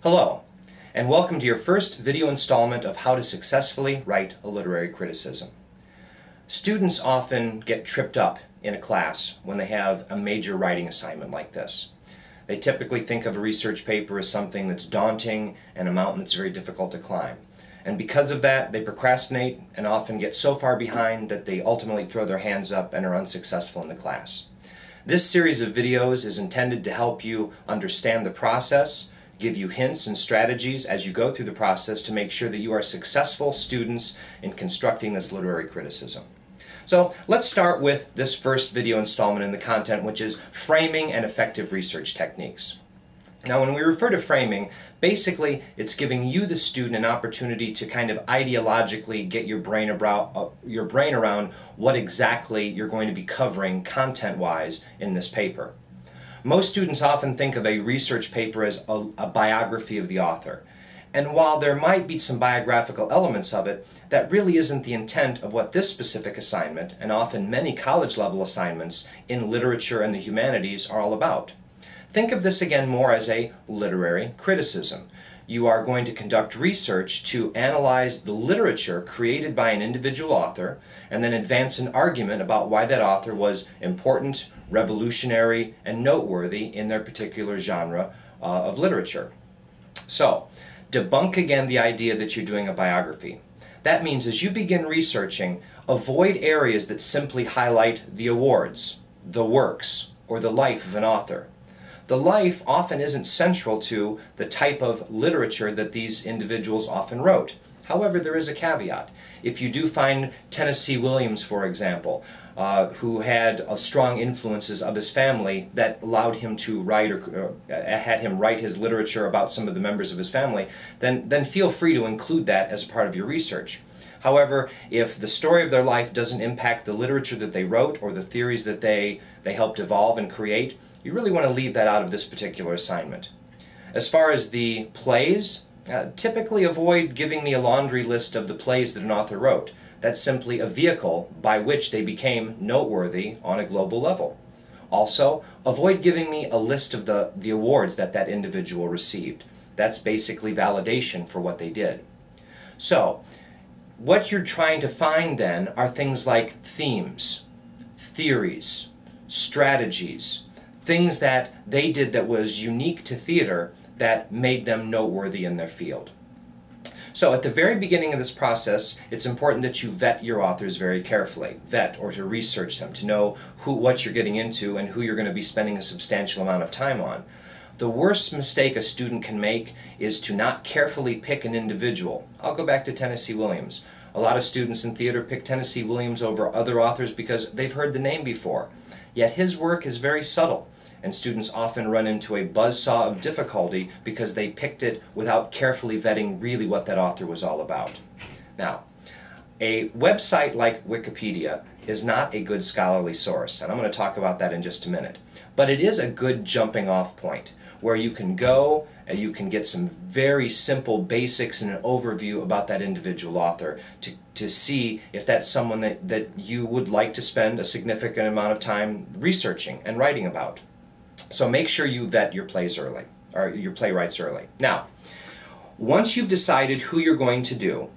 Hello, and welcome to your first video installment of how to successfully write a literary criticism. Students often get tripped up in a class when they have a major writing assignment like this. They typically think of a research paper as something that's daunting and a mountain that's very difficult to climb. And because of that, they procrastinate and often get so far behind that they ultimately throw their hands up and are unsuccessful in the class. This series of videos is intended to help you understand the process, give you hints and strategies as you go through the process to make sure that you are successful students in constructing this literary criticism. So let's start with this first video installment in the content, which is framing and effective research techniques. Now, when we refer to framing, basically it's giving you, the student, an opportunity to kind of ideologically get your brain around what exactly you're going to be covering content-wise in this paper. Most students often think of a research paper as a biography of the author. And while there might be some biographical elements of it, that really isn't the intent of what this specific assignment, and often many college-level assignments in literature and the humanities, are all about. Think of this again more as a literary criticism. You are going to conduct research to analyze the literature created by an individual author and then advance an argument about why that author was important, revolutionary, and noteworthy in their particular genre of literature. So, debunk again the idea that you're doing a biography. That means as you begin researching, avoid areas that simply highlight the awards, the works, or the life of an author. The life often isn't central to the type of literature that these individuals often wrote. However, there is a caveat. If you do find Tennessee Williams, for example, who had strong influences of his family that allowed him to write or had him write his literature about some of the members of his family, then feel free to include that as part of your research. However, if the story of their life doesn't impact the literature that they wrote or the theories that they helped evolve and create, you really want to leave that out of this particular assignment. As far as the plays, typically avoid giving me a laundry list of the plays that an author wrote. That's simply a vehicle by which they became noteworthy on a global level. Also, avoid giving me a list of the awards that that individual received. That's basically validation for what they did. So, what you're trying to find then are things like themes, theories, strategies, things that they did that was unique to theater that made them noteworthy in their field. So at the very beginning of this process, it's important that you vet your authors very carefully. Vet, or to research them, to know what you're getting into and who you're going to be spending a substantial amount of time on. The worst mistake a student can make is to not carefully pick an individual. I'll go back to Tennessee Williams. A lot of students in theater pick Tennessee Williams over other authors because they've heard the name before. Yet his work is very subtle, and students often run into a buzzsaw of difficulty because they picked it without carefully vetting really what that author was all about. Now, a website like Wikipedia is not a good scholarly source, and I'm going to talk about that in just a minute. But it is a good jumping off point where you can go and you can get some very simple basics and an overview about that individual author to see if that's someone that you would like to spend a significant amount of time researching and writing about. So make sure you vet your plays early, or your playwrights early. Now, once you've decided who you're going to do,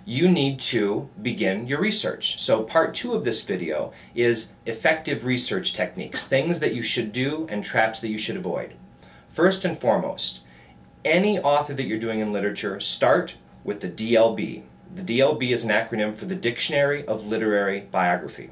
you need to begin your research. So part 2 of this video is effective research techniques, things that you should do and traps that you should avoid. First and foremost, any author that you're doing in literature, start with the DLB. The DLB is an acronym for the Dictionary of Literary Biography.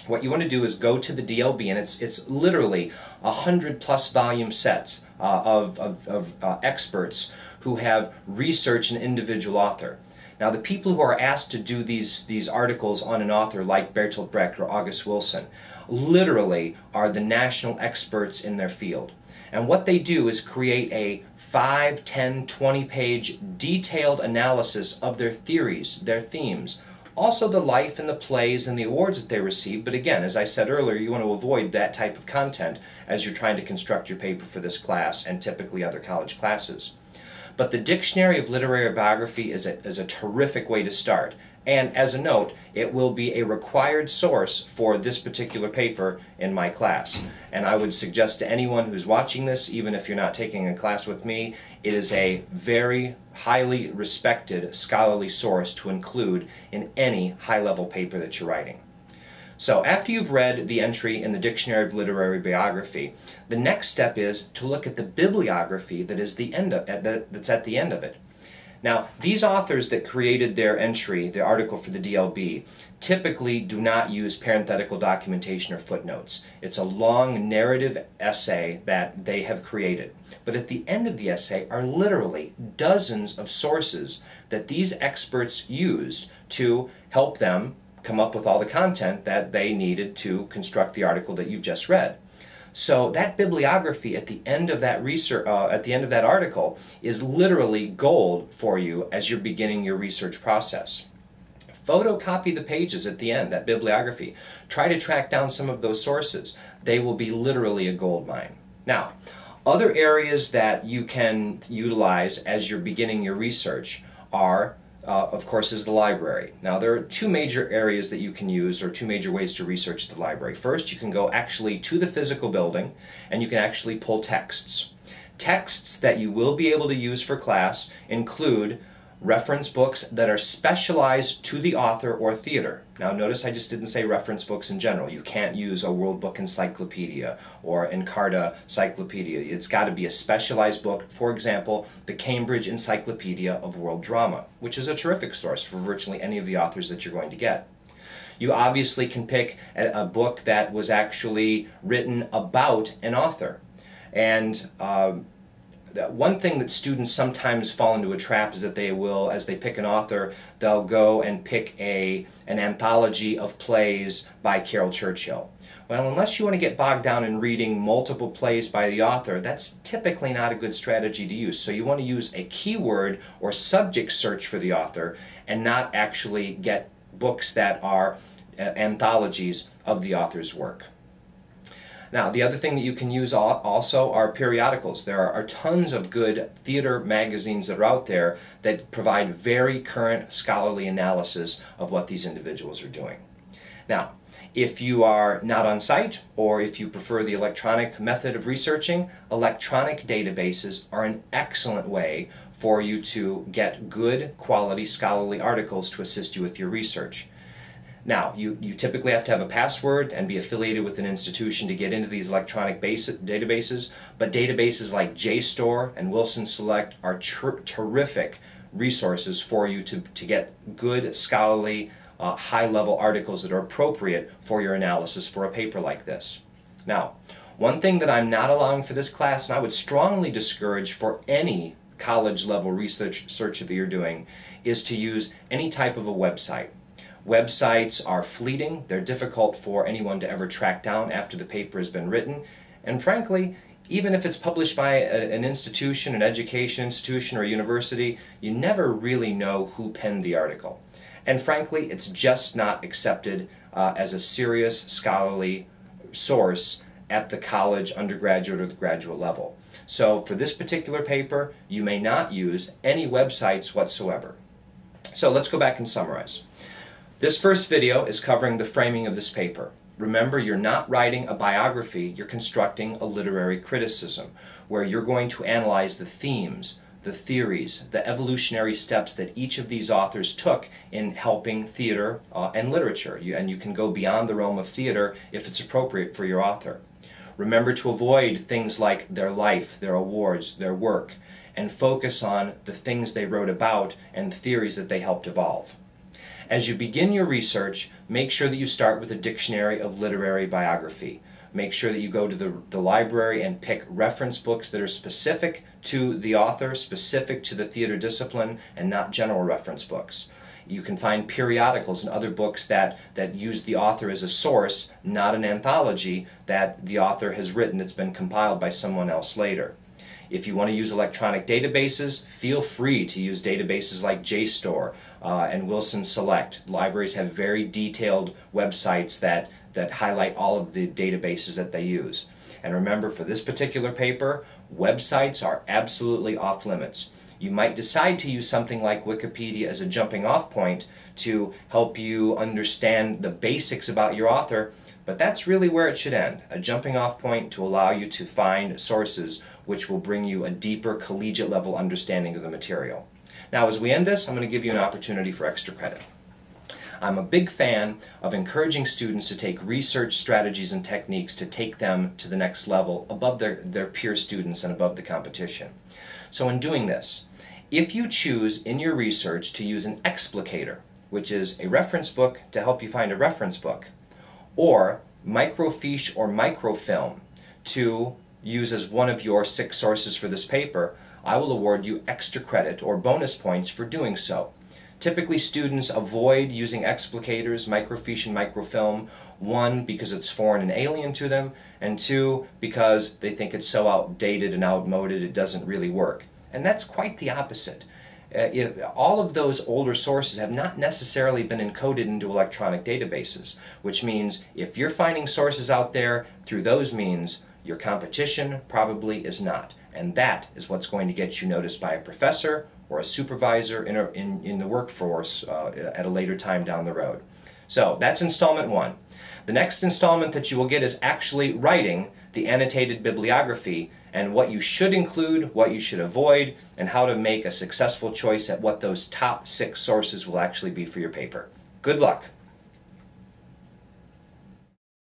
What you want to do is go to the DLB, and it's literally 100+ volume sets of experts who have researched an individual author. Now, the people who are asked to do these articles on an author like Bertolt Brecht or August Wilson literally are the national experts in their field. And what they do is create a 5, 10, 20-page detailed analysis of their theories, their themes, also the life and the plays and the awards that they receive. But again, as I said earlier, you want to avoid that type of content as you're trying to construct your paper for this class and typically other college classes. But the Dictionary of Literary Biography is a terrific way to start. And as a note, it will be a required source for this particular paper in my class. And I would suggest to anyone who's watching this, even if you're not taking a class with me, it is a very highly respected scholarly source to include in any high-level paper that you're writing. So after you've read the entry in the Dictionary of Literary Biography, the next step is to look at the bibliography that is that's at the end of it. Now, these authors that created their entry, their article for the DLB, typically do not use parenthetical documentation or footnotes. It's a long narrative essay that they have created. But at the end of the essay are literally dozens of sources that these experts used to help them come up with all the content that they needed to construct the article that you've just read. So that bibliography at the end of that research, at the end of that article, is literally gold for you as you're beginning your research process. Photocopy the pages at the end, that bibliography. Try to track down some of those sources. They will be literally a gold mine. Now, other areas that you can utilize as you're beginning your research are of course, is the library. Now, there are two major areas that you can use, or two major ways to research the library. First, you can go actually to the physical building, and you can actually pull texts. Texts that you will be able to use for class include reference books that are specialized to the author or theater. Now notice I just didn't say reference books in general. You can't use a World Book Encyclopedia or Encarta Cyclopedia. It's got to be a specialized book. For example, the Cambridge Encyclopedia of World Drama, which is a terrific source for virtually any of the authors that you're going to get. You obviously can pick a book that was actually written about an author. And one thing that students sometimes fall into a trap is that they will, as they pick an author, they'll go and pick an anthology of plays by Caryl Churchill. Well, unless you want to get bogged down in reading multiple plays by the author, that's typically not a good strategy to use. So you want to use a keyword or subject search for the author and not actually get books that are anthologies of the author's work. Now, the other thing that you can use also are periodicals. There are tons of good theater magazines that are out there that provide very current scholarly analysis of what these individuals are doing. Now, if you are not on site, or if you prefer the electronic method of researching, electronic databases are an excellent way for you to get good quality scholarly articles to assist you with your research. Now, you typically have to have a password and be affiliated with an institution to get into these electronic databases, but databases like JSTOR and Wilson Select are terrific resources for you to get good scholarly high-level articles that are appropriate for your analysis for a paper like this. Now, one thing that I'm not allowing for this class, and I would strongly discourage for any college-level research that you're doing, is to use any type of a website. Websites are fleeting, they're difficult for anyone to ever track down after the paper has been written, and frankly, even if it's published by an institution, an education institution or a university, you never really know who penned the article. And frankly, it's just not accepted as a serious scholarly source at the college, undergraduate, or the graduate level. So for this particular paper, you may not use any websites whatsoever. So let's go back and summarize. This first video is covering the framing of this paper. Remember, you're not writing a biography, you're constructing a literary criticism, where you're going to analyze the themes, the theories, the evolutionary steps that each of these authors took in helping theater and literature. And you can go beyond the realm of theater if it's appropriate for your author. Remember to avoid things like their life, their awards, their work, and focus on the things they wrote about and the theories that they helped evolve. As you begin your research, make sure that you start with a dictionary of literary biography. Make sure that you go to the library and pick reference books that are specific to the author, specific to the theater discipline, and not general reference books. You can find periodicals and other books that use the author as a source, not an anthology that the author has written that's been compiled by someone else later. If you want to use electronic databases, feel free to use databases like JSTOR and Wilson Select. Libraries have very detailed websites that highlight all of the databases that they use. And remember, for this particular paper, websites are absolutely off limits. You might decide to use something like Wikipedia as a jumping off point to help you understand the basics about your author, but that's really where it should end, a jumping off point to allow you to find sources which will bring you a deeper collegiate level understanding of the material. Now, as we end this, I'm going to give you an opportunity for extra credit. I'm a big fan of encouraging students to take research strategies and techniques to take them to the next level above their peer students and above the competition. So in doing this, if you choose in your research to use an explicator, which is a reference book to help you find a reference book, or microfiche or microfilm to use as one of your 6 sources for this paper, I will award you extra credit or bonus points for doing so. Typically, students avoid using explicators, microfiche and microfilm, 1, because it's foreign and alien to them, and 2, because they think it's so outdated and outmoded it doesn't really work. And that's quite the opposite. All of those older sources have not necessarily been encoded into electronic databases, which means if you're finding sources out there through those means, your competition probably is not. And that is what's going to get you noticed by a professor or a supervisor in the workforce at a later time down the road. So that's installment 1. The next installment that you will get is actually writing the annotated bibliography and what you should include, what you should avoid, and how to make a successful choice at what those top 6 sources will actually be for your paper. Good luck!